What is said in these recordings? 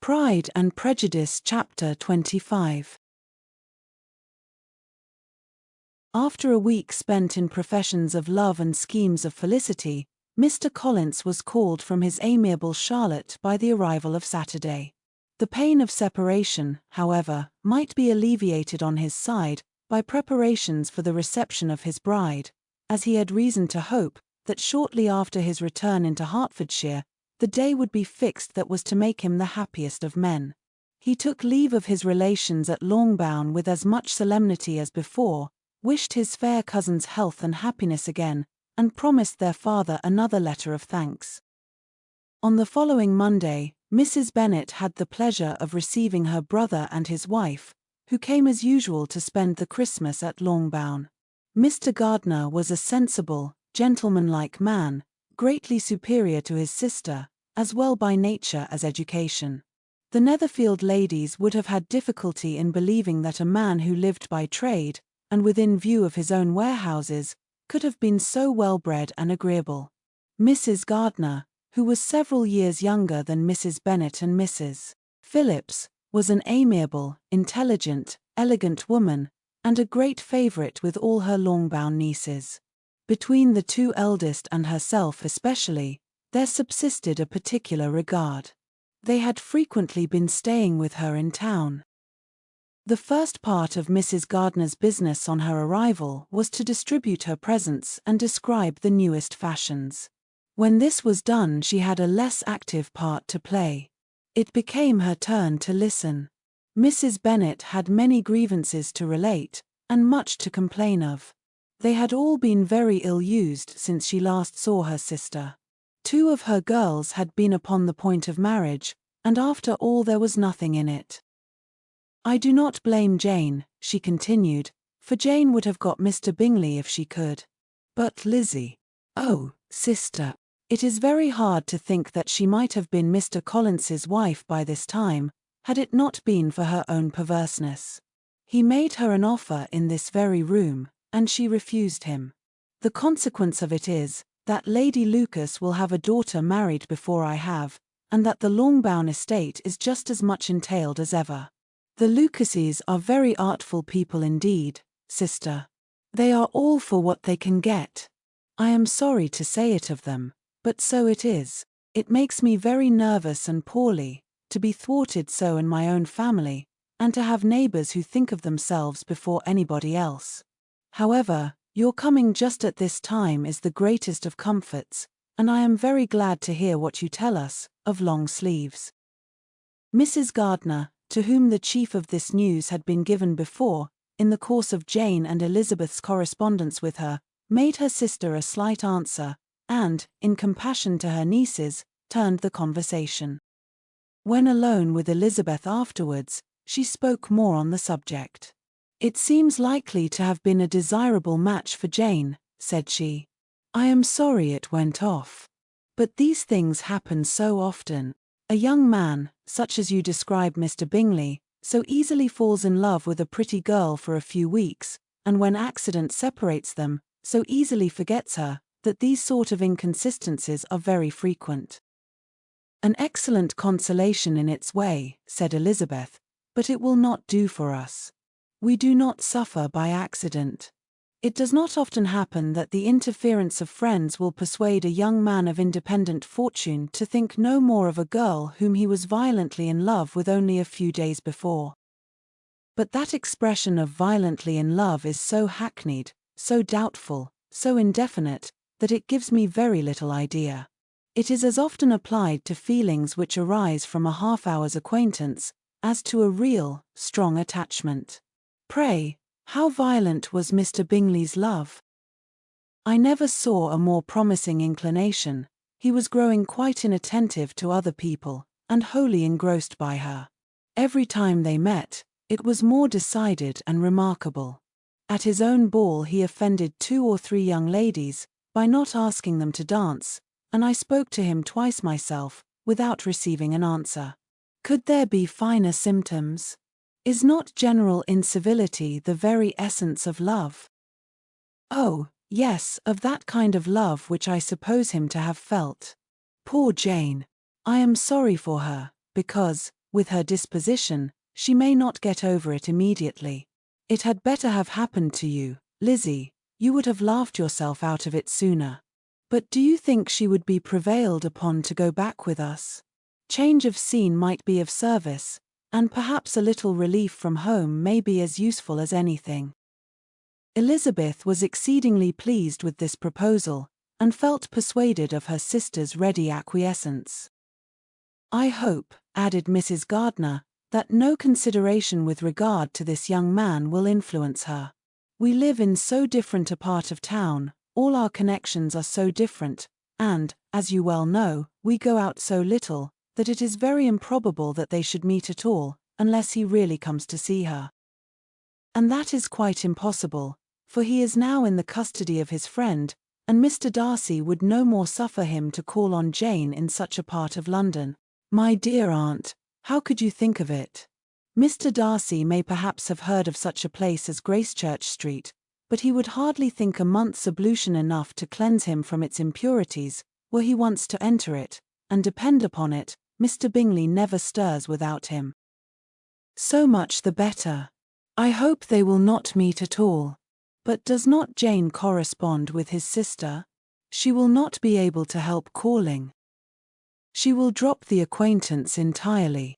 Pride and Prejudice Chapter 25. After a week spent in professions of love and schemes of felicity, Mr. Collins was called from his amiable Charlotte by the arrival of Saturday. The pain of separation, however, might be alleviated on his side by preparations for the reception of his bride, as he had reason to hope that shortly after his return into Hertfordshire, the day would be fixed that was to make him the happiest of men. He took leave of his relations at Longbourn with as much solemnity as before, wished his fair cousin's health and happiness again, and promised their father another letter of thanks. On the following Monday, Mrs. Bennet had the pleasure of receiving her brother and his wife, who came as usual to spend the Christmas at Longbourn. Mr. Gardiner was a sensible, gentlemanlike man, greatly superior to his sister, as well by nature as education. The Netherfield ladies would have had difficulty in believing that a man who lived by trade, and within view of his own warehouses, could have been so well-bred and agreeable. Mrs. Gardiner, who was several years younger than Mrs. Bennet and Mrs. Phillips, was an amiable, intelligent, elegant woman, and a great favourite with all her Longbourn nieces. Between the two eldest and herself especially, there subsisted a particular regard. They had frequently been staying with her in town. The first part of Mrs. Gardiner's business on her arrival was to distribute her presents and describe the newest fashions. When this was done, she had a less active part to play. It became her turn to listen. Mrs. Bennet had many grievances to relate, and much to complain of. They had all been very ill-used since she last saw her sister. 2 of her girls had been upon the point of marriage, and after all there was nothing in it. "I do not blame Jane," she continued, "for Jane would have got Mr. Bingley if she could. But Lizzie, oh, sister, it is very hard to think that she might have been Mr. Collins's wife by this time, had it not been for her own perverseness. He made her an offer in this very room, and she refused him. The consequence of it is, that Lady Lucas will have a daughter married before I have, and that the Longbourn estate is just as much entailed as ever. The Lucases are very artful people indeed, sister. They are all for what they can get. I am sorry to say it of them, but so it is. It makes me very nervous and poorly, to be thwarted so in my own family, and to have neighbours who think of themselves before anybody else. However, your coming just at this time is the greatest of comforts, and I am very glad to hear what you tell us of long sleeves." Mrs. Gardiner, to whom the chief of this news had been given before, in the course of Jane and Elizabeth's correspondence with her, made her sister a slight answer, and, in compassion to her nieces, turned the conversation. When alone with Elizabeth afterwards, she spoke more on the subject. "It seems likely to have been a desirable match for Jane," said she. "I am sorry it went off. But these things happen so often. A young man, such as you describe Mr. Bingley, so easily falls in love with a pretty girl for a few weeks, and when accident separates them, so easily forgets her, that these sort of inconsistencies are very frequent." "An excellent consolation in its way," said Elizabeth, "but it will not do for us. We do not suffer by accident. It does not often happen that the interference of friends will persuade a young man of independent fortune to think no more of a girl whom he was violently in love with only a few days before. But that expression of violently in love is so hackneyed, so doubtful, so indefinite, that it gives me very little idea. It is as often applied to feelings which arise from a half-hour's acquaintance, as to a real, strong attachment. Pray, how violent was Mr. Bingley's love?" "I never saw a more promising inclination. He was growing quite inattentive to other people, and wholly engrossed by her. Every time they met, it was more decided and remarkable. At his own ball he offended 2 or 3 young ladies, by not asking them to dance, and I spoke to him twice myself, without receiving an answer. Could there be finer symptoms? Is not general incivility the very essence of love?" "Oh, yes, of that kind of love which I suppose him to have felt. Poor Jane! I am sorry for her, because, With her disposition, she may not get over it immediately. It had better have happened to you, Lizzie. You would have laughed yourself out of it sooner. But do you think she would be prevailed upon to go back with us? Change of scene might be of service, and perhaps a little relief from home may be as useful as anything. Elizabeth was exceedingly pleased with this proposal, and felt persuaded of her sister's ready acquiescence. I hope, added Mrs. Gardiner, that no consideration with regard to this young man will influence her. We live in so different a part of town, all our connections are so different, and, as you well know, we go out so little, that it is very improbable that they should meet at all, unless he really comes to see her. And that is quite impossible, for he is now in the custody of his friend, and Mr. Darcy would no more suffer him to call on Jane in such a part of London. My dear aunt, how could you think of it? Mr. Darcy may perhaps have heard of such a place as Gracechurch Street, but he would hardly think a month's ablution enough to cleanse him from its impurities, were he once to enter it, and depend upon it, Mr. Bingley never stirs without him. So much the better. I hope they will not meet at all. But does not Jane correspond with his sister? She will not be able to help calling. She will drop the acquaintance entirely.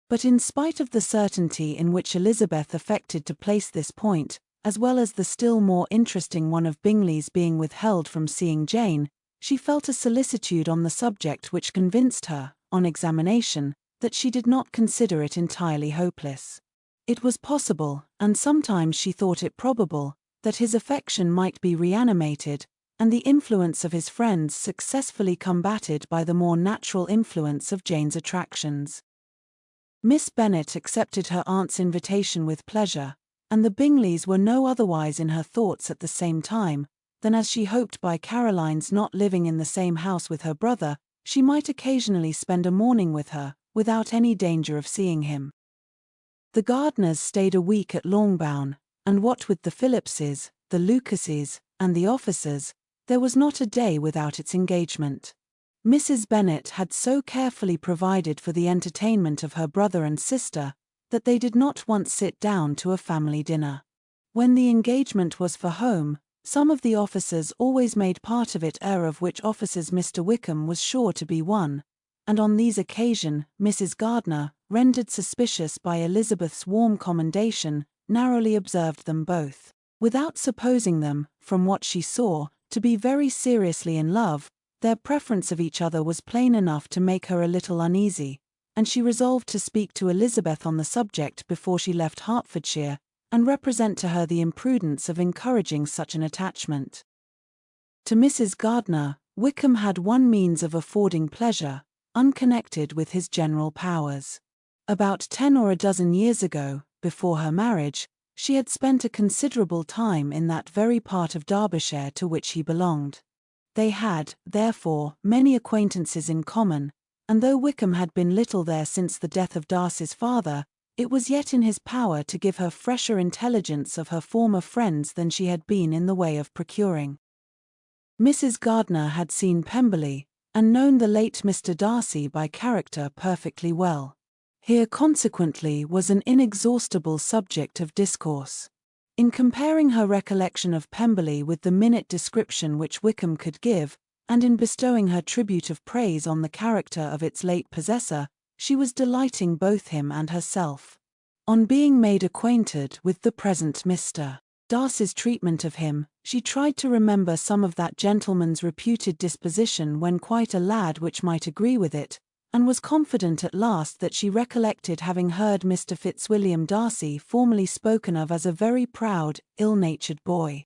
But in spite of the certainty in which Elizabeth affected to place this point, as well as the still more interesting one of Bingley's being withheld from seeing Jane, she felt a solicitude on the subject which convinced her, on examination, that she did not consider it entirely hopeless. It was possible, and sometimes she thought it probable, that his affection might be reanimated, and the influence of his friends successfully combated by the more natural influence of Jane's attractions. Miss Bennet accepted her aunt's invitation with pleasure, and the Bingleys were no otherwise in her thoughts at the same time, than as she hoped by Caroline's not living in the same house with her brother, she might occasionally spend a morning with her, without any danger of seeing him. The Gardiners stayed a week at Longbourn, and what with the Phillipses, the Lucases, and the officers, there was not a day without its engagement. Mrs. Bennet had so carefully provided for the entertainment of her brother and sister, that they did not once sit down to a family dinner. When the engagement was for home, some of the officers always made part of it, of which officers Mr. Wickham was sure to be one, and on these occasions Mrs. Gardiner, rendered suspicious by Elizabeth's warm commendation, narrowly observed them both. Without supposing them, from what she saw, to be very seriously in love, their preference of each other was plain enough to make her a little uneasy, and she resolved to speak to Elizabeth on the subject before she left Hertfordshire, and represent to her the imprudence of encouraging such an attachment. To Mrs. Gardiner, Wickham had one means of affording pleasure, unconnected with his general powers. About 10 or a dozen years ago, before her marriage, she had spent a considerable time in that very part of Derbyshire to which he belonged. They had, therefore, many acquaintances in common, and though Wickham had been little there since the death of Darcy's father, it was yet in his power to give her fresher intelligence of her former friends than she had been in the way of procuring. Mrs. Gardiner had seen Pemberley, and known the late Mr. Darcy by character perfectly well. Here consequently was an inexhaustible subject of discourse. In comparing her recollection of Pemberley with the minute description which Wickham could give, and in bestowing her tribute of praise on the character of its late possessor, she was delighting both him and herself. On being made acquainted with the present Mr. Darcy's treatment of him, she tried to remember some of that gentleman's reputed disposition when quite a lad which might agree with it, and was confident at last that she recollected having heard Mr. Fitzwilliam Darcy formerly spoken of as a very proud, ill-natured boy.